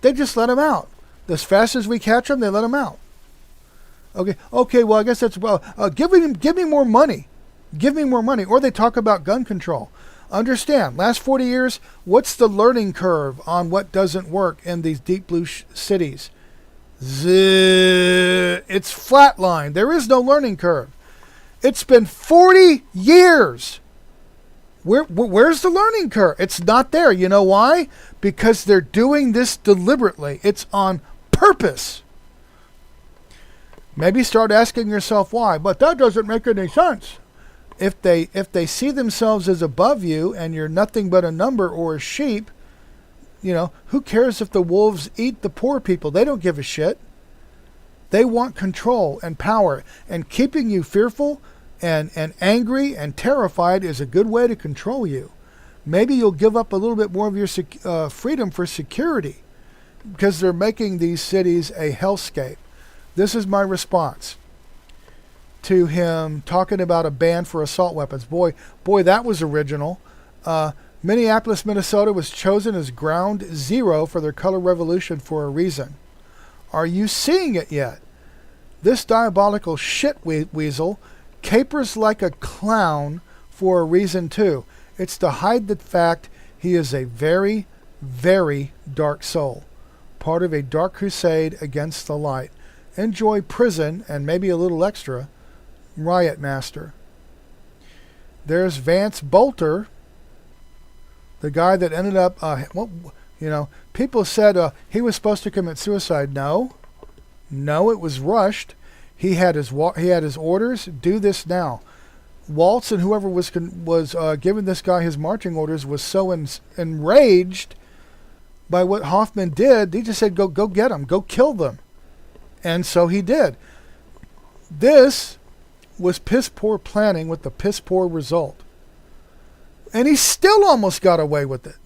They just let them out. As fast as we catch them, they let them out. Okay. Well, I guess that's give me more money. Give me more money. Or they talk about gun control. Understand, last 40 years, what's the learning curve on what doesn't work in these deep blue cities? It's flatline. There is no learning curve. It's been 40 years. Where's the learning curve? It's not there. You know why? Because they're doing this deliberately. It's on purpose. Maybe start asking yourself why, but that doesn't make any sense. If they see themselves as above you and you're nothing but a number or a sheep, you know, who cares if the wolves eat the poor people? They don't give a shit. They want control and power, and keeping you fearful and angry and terrified is a good way to control you. Maybe you'll give up a little bit more of your freedom for security, because they're making these cities a hellscape. This is my response to him talking about a ban for assault weapons. Boy, that was original. Minneapolis, Minnesota was chosen as ground zero for their color revolution for a reason. Are you seeing it yet? This diabolical shit weasel capers like a clown for a reason too. It's to hide the fact he is a very, very dark soul, part of a dark crusade against the light. Enjoy prison and maybe a little extra. Riot master. There's Vance Bolter, the guy that ended up, people said he was supposed to commit suicide. No, it was rushed. He had his orders. Do this now. Waltz and whoever was giving this guy his marching orders was so enraged by what Hoffman did. He just said, "Go get them. Go kill them," and so he did. This was piss poor planning with the piss poor result. And he still almost got away with it.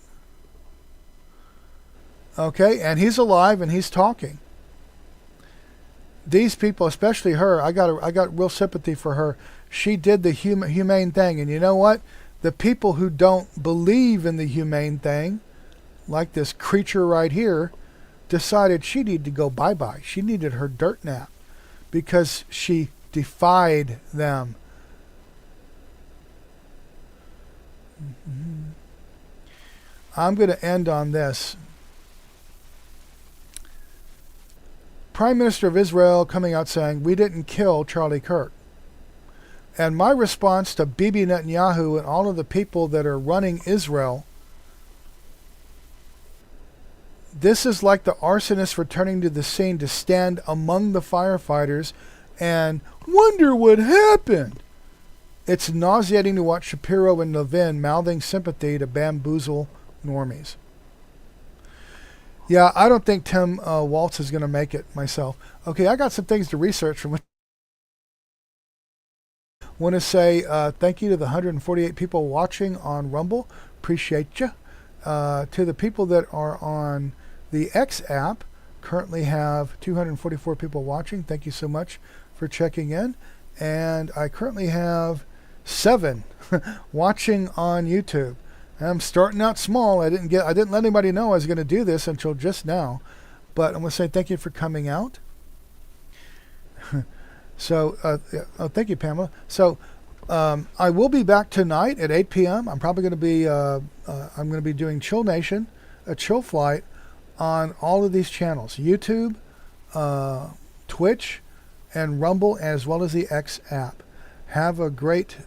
Okay, and he's alive and he's talking. These people, especially her, I got real sympathy for her. She did the humane thing, and you know what? The people who don't believe in the humane thing, like this creature right here, decided she needed to go bye-bye. She needed her dirt nap because she defied them. I'm going to end on this. Prime Minister of Israel coming out saying, "We didn't kill Charlie Kirk." And my response to Bibi Netanyahu and all of the people that are running Israel, this is like the arsonist returning to the scene to stand among the firefighters and wonder what happened. It's nauseating to watch Shapiro and Levin mouthing sympathy to bamboozle normies. Yeah, I don't think Tim Waltz is going to make it myself. Okay, I got some things to research from it. Want to say thank you to the 148 people watching on Rumble. Appreciate you. To the people that are on the X app, currently have 244 people watching. Thank you so much for checking in. And I currently have 7 watching on YouTube. I'm starting out small. I didn't let anybody know I was going to do this until just now. But I'm going to say thank you for coming out. So, thank you, Pamela. So, I will be back tonight at 8 p.m. I'm probably going to be doing Chill Nation, a chill flight on all of these channels: YouTube, Twitch, and Rumble, as well as the X app. Have a great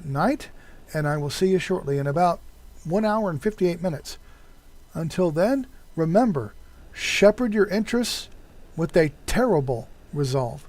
night, and I will see you shortly in about 1 hour and 58 minutes. Until then, remember, shepherd your interests with a terrible resolve.